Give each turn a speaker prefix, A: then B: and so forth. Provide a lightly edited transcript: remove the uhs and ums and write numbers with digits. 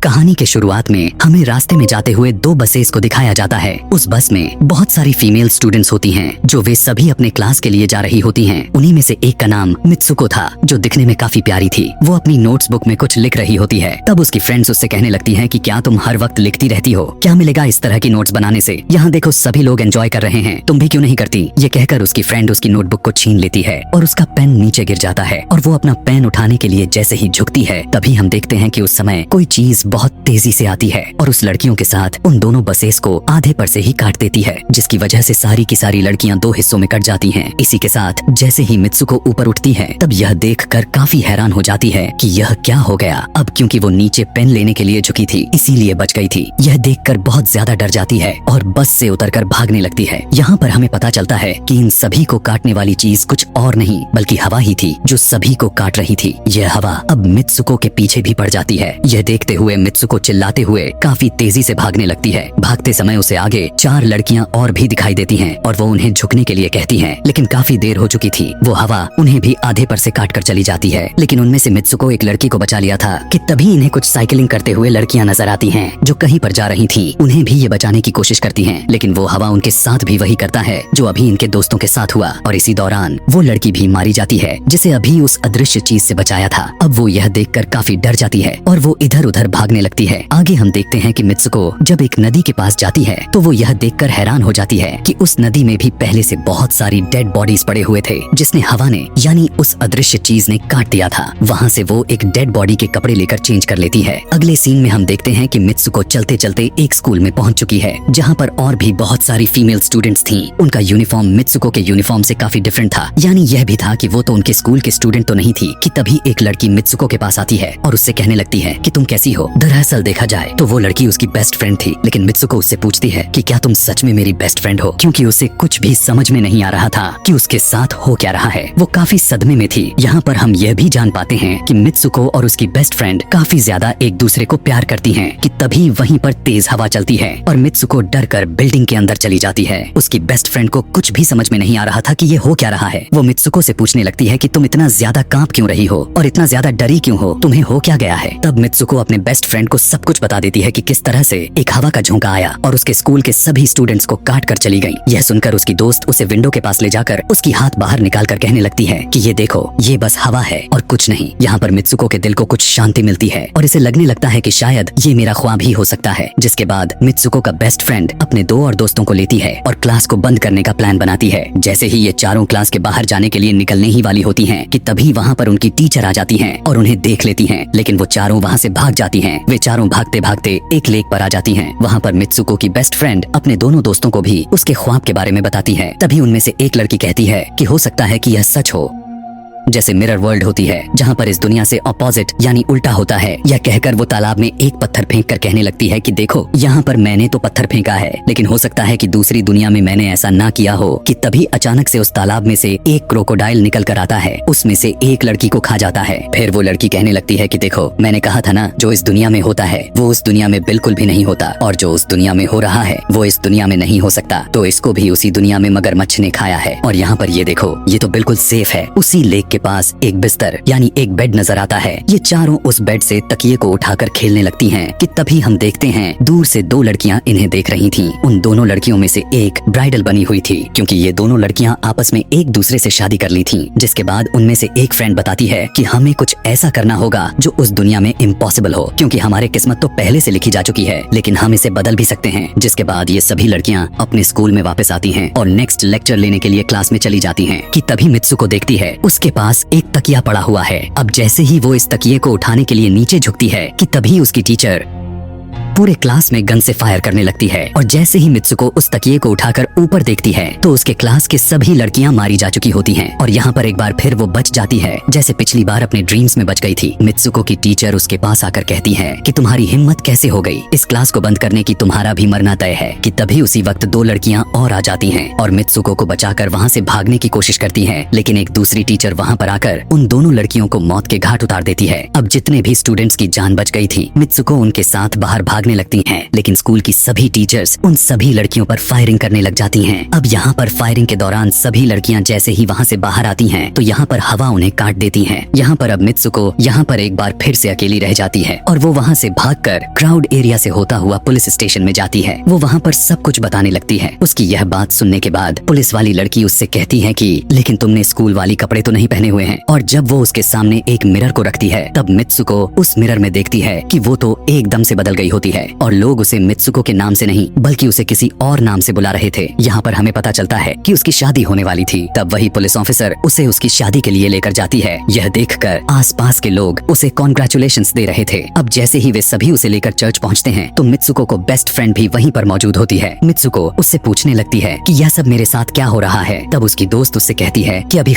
A: कहानी के शुरुआत में हमें रास्ते में जाते हुए दो बसेस को दिखाया जाता है। उस बस में बहुत सारी फीमेल स्टूडेंट्स होती हैं, जो वे सभी अपने क्लास के लिए जा रही होती हैं। उन्हीं में से एक का नाम मित्सुको था, जो दिखने में काफी प्यारी थी। वो अपनी नोट्स बुक में कुछ लिख रही होती है। तब उसकी फ्रेंड्स उससे कहने लगती हैं कि क्या तुम हर वक्त लिखती रहती हो? क्या मिलेगा इस तरह की नोट्स बनाने से? यहाँ देखो सभी लोग एंजॉय कर रहे हैं, तुम भी क्यों नहीं करती? ये कहकर उसकी फ्रेंड उसकी नोटबुक को छीन लेती है और उसका पेन नीचे गिर जाता है। और वो अपना पेन उठाने के लिए जैसे ही झुकती है, तभी हम देखते हैं कि उस समय कोई चीज बहुत तेजी से आती है और उस लड़कियों के साथ उन दोनों बसेस को आधे पर से ही काट देती है, जिसकी वजह से सारी की सारी लड़कियां दो हिस्सों में कट जाती हैं। इसी के साथ जैसे ही मित्सुको ऊपर उठती है, तब यह देखकर काफी हैरान हो जाती है कि यह क्या हो गया। अब क्योंकि वो नीचे पेन लेने के लिए झुकी थी, इसीलिए बच गई थी। यह देखकर बहुत ज्यादा डर जाती है और बस से उतरकर भागने लगती है। यहाँ पर हमें पता चलता है कि इन सभी को काटने वाली चीज कुछ और नहीं बल्कि हवा ही थी, जो सभी को काट रही थी। यह हवा अब मित्सुको के पीछे भी पड़ जाती है। यह देखते हुए मित्सुको चिल्लाते हुए काफी तेजी से भागने लगती है। भागते समय उसे आगे चार लड़कियां और भी दिखाई देती हैं और वो उन्हें झुकने के लिए कहती हैं, लेकिन काफी देर हो चुकी थी। वो हवा उन्हें भी आधे पर से काट कर चली जाती है। लेकिन उनमें से मित्सुको एक लड़की को बचा लिया था कि तभी इन्हें कुछ साइकिलिंग करते हुए लड़कियां नजर आती हैं, जो कहीं पर जा रही थी। उन्हें भी ये बचाने की कोशिश करती हैं, लेकिन वो हवा उनके साथ भी वही करता है जो अभी इनके दोस्तों के साथ हुआ। और इसी दौरान वो लड़की भी मारी जाती है, जिसे अभी उस अदृश्य चीज से बचाया था। अब वो यह देखकर काफी डर जाती है और वो इधर उधर भागने लगती है। आगे हम देखते हैं कि मित्सुको जब एक नदी के पास जाती है, तो वो यह देखकर हैरान हो जाती है कि उस नदी में भी पहले से बहुत सारी डेड बॉडीज पड़े हुए थे, जिसने हवा ने यानी उस अदृश्य चीज ने काट दिया था। वहाँ से वो एक डेड बॉडी के कपड़े लेकर चेंज कर लेती है। अगले सीन में हम देखते हैं कि मित्सुको चलते चलते एक स्कूल में पहुंच चुकी है, जहाँ पर और भी बहुत सारी फीमेल स्टूडेंट्स थीं। उनका यूनिफॉर्म मित्सुको के यूनिफॉर्म से काफी डिफरेंट था। यानी यह भी था कि वो तो उनके स्कूल के स्टूडेंट तो नहीं थी कि तभी एक लड़की मित्सुको के पास आती है और उससे कहने लगती है कि तुम कैसी हो। दरअसल देखा जाए तो वो लड़की उसकी बेस्ट फ्रेंड थी, लेकिन मित्सुको उससे पूछती है कि क्या तुम सच में मेरी बेस्ट फ्रेंड हो, क्योंकि उसे कुछ भी समझ में नहीं आ रहा था कि उसके साथ हो क्या रहा है। वो काफी सदमे में थी। यहाँ पर हम यह भी जान पाते हैं कि मित्सुको और उसकी बेस्ट फ्रेंड काफी ज्यादा एक दूसरे को प्यार करती हैं कि तभी वहीं पर तेज हवा चलती है और मित्सुको डर कर बिल्डिंग के अंदर चली जाती है। उसकी बेस्ट फ्रेंड को कुछ भी समझ में नहीं आ रहा था कि ये हो क्या रहा है। वो मित्सुको से पूछने लगती है कि तुम इतना ज्यादा कांप क्यों रही हो और इतना ज्यादा डरी क्यों हो, तुम्हें हो क्या गया है। तब मित्सुको अपने बेस्ट फ्रेंड को सब कुछ बता देती है कि किस तरह से एक हवा का झोंका आया और उसके स्कूल के सभी स्टूडेंट्स को काट कर चली गई। यह सुनकर उसकी दोस्त उसे विंडो के पास ले जाकर उसकी हाथ बाहर निकाल कर कहने लगती है कि ये देखो, ये बस हवा है और कुछ नहीं। यहाँ पर मित्सुको के दिल को कुछ शांति मिलती है और इसे लगने लगता है कि शायद ये मेरा ख्वाब ही हो सकता है। जिसके बाद मित्सुको का बेस्ट फ्रेंड अपने दो और दोस्तों को लेती है और क्लास को बंद करने का प्लान बनाती है। जैसे ही ये चारों क्लास के बाहर जाने के लिए निकलने ही वाली होती हैं कि तभी वहाँ पर उनकी टीचर आ जाती हैं और उन्हें देख लेती हैं, लेकिन वो चारों वहाँ से भाग जाती हैं। वे चारों भागते भागते एक लेक पर आ जाती हैं। वहाँ पर मित्सुको की बेस्ट फ्रेंड अपने दोनों दोस्तों को भी उसके ख्वाब के बारे में बताती है। तभी उनमें से एक लड़की कहती है कि हो सकता है कि यह सच हो, जैसे मिरर वर्ल्ड होती है, जहाँ पर इस दुनिया से ऑपोजिट यानी उल्टा होता है। यह कहकर वो तालाब में एक पत्थर फेंक कर कहने लगती है कि देखो, यहाँ पर मैंने तो पत्थर फेंका है, लेकिन हो सकता है कि दूसरी दुनिया में मैंने ऐसा ना किया हो। कि तभी अचानक से उस तालाब में से एक क्रोकोडाइल निकल कर आता है, उसमें से एक लड़की को खा जाता है। फिर वो लड़की कहने लगती है कि देखो, मैंने कहा था ना, जो इस दुनिया में होता है वो उस दुनिया में बिल्कुल भी नहीं होता, और जो उस दुनिया में हो रहा है वो इस दुनिया में नहीं हो सकता। तो इसको भी उसी दुनिया में मगरमच्छ ने खाया है। और यहाँ पर ये देखो, ये तो बिल्कुल सेफ है। उसी लेक के पास एक बिस्तर यानी एक बेड नजर आता है। ये चारों उस बेड से तकिए को उठाकर खेलने लगती हैं कि तभी हम देखते हैं दूर से दो लड़कियां इन्हें देख रही थीं। उन दोनों लड़कियों में से एक ब्राइडल बनी हुई थी, क्योंकि ये दोनों लड़कियां आपस में एक दूसरे से शादी कर ली थीं। जिसके बाद उनमें से एक फ्रेंड बताती है कि हमें कुछ ऐसा करना होगा जो उस दुनिया में इम्पॉसिबल हो, क्योंकि हमारे किस्मत तो पहले से लिखी जा चुकी है, लेकिन हम इसे बदल भी सकते हैं। जिसके बाद ये सभी लड़कियां अपने स्कूल में वापस आती हैं और नेक्स्ट लेक्चर लेने के लिए क्लास में चली जाती हैं कि तभी मित्सुको देखती है उसके पास एक तकिया पड़ा हुआ है। अब जैसे ही वो इस तकिए को उठाने के लिए नीचे झुकती है कि तभी उसकी टीचर पूरे क्लास में गन से फायर करने लगती है। और जैसे ही मित्सुको उस तकिए को उठाकर ऊपर देखती है तो उसके क्लास के सभी लड़कियां मारी जा चुकी होती हैं। और यहाँ पर एक बार फिर वो बच जाती है, जैसे पिछली बार अपने ड्रीम्स में बच गई थी। मित्सुको की टीचर उसके पास आकर कहती है कि तुम्हारी हिम्मत कैसे हो गई, इस क्लास को बंद करने की, तुम्हारा भी मरना तय है। कि तभी उसी वक्त दो लड़कियां और आ जाती हैं और मित्सुको को बचाकर वहाँ से भागने की कोशिश करती हैं, लेकिन एक दूसरी टीचर वहाँ पर आकर उन दोनों लड़कियों को मौत के घाट उतार देती है। अब जितने भी स्टूडेंट्स की जान बच गई थी, मित्सुको उनके साथ बाहर भाग भागने लगती हैं, लेकिन स्कूल की सभी टीचर्स उन सभी लड़कियों पर फायरिंग करने लग जाती हैं। अब यहाँ पर फायरिंग के दौरान सभी लड़कियाँ जैसे ही वहाँ से बाहर आती हैं, तो यहाँ पर हवा उन्हें काट देती है। यहाँ पर अब मित्सुको यहाँ पर एक बार फिर से अकेली रह जाती है और वो वहाँ से भागकर क्राउड एरिया से होता हुआ पुलिस स्टेशन में जाती है। वो वहाँ पर सब कुछ बताने लगती है। उसकी यह बात सुनने के बाद पुलिस वाली लड़की उससे कहती है कि लेकिन तुमने स्कूल वाली कपड़े तो नहीं पहने हुए हैं। और जब वो उसके सामने एक मिरर को रखती है, तब मित्सुको उस मिरर में देखती है कि वो तो एकदम से बदल गई होती है और लोग उसे मित्सुको के नाम से नहीं बल्कि उसे किसी और नाम से बुला रहे थे। यहाँ पर हमें पता चलता है कि उसकी शादी होने वाली थी। तब वही पुलिस ऑफिसर उसे उसकी शादी के लिए लेकर जाती है। यह देखकर आसपास के लोग उसे कॉन्ग्रेचुलेशंस दे रहे थे। अब जैसे ही वे सभी उसे लेकर चर्च पहुँचते हैं, तो मित्सुको को बेस्ट फ्रेंड भी वहीं पर मौजूद होती है। मित्सुको उससे पूछने लगती है कि यह सब मेरे साथ क्या हो रहा है। तब उसकी दोस्त उससे कहती है कि अभी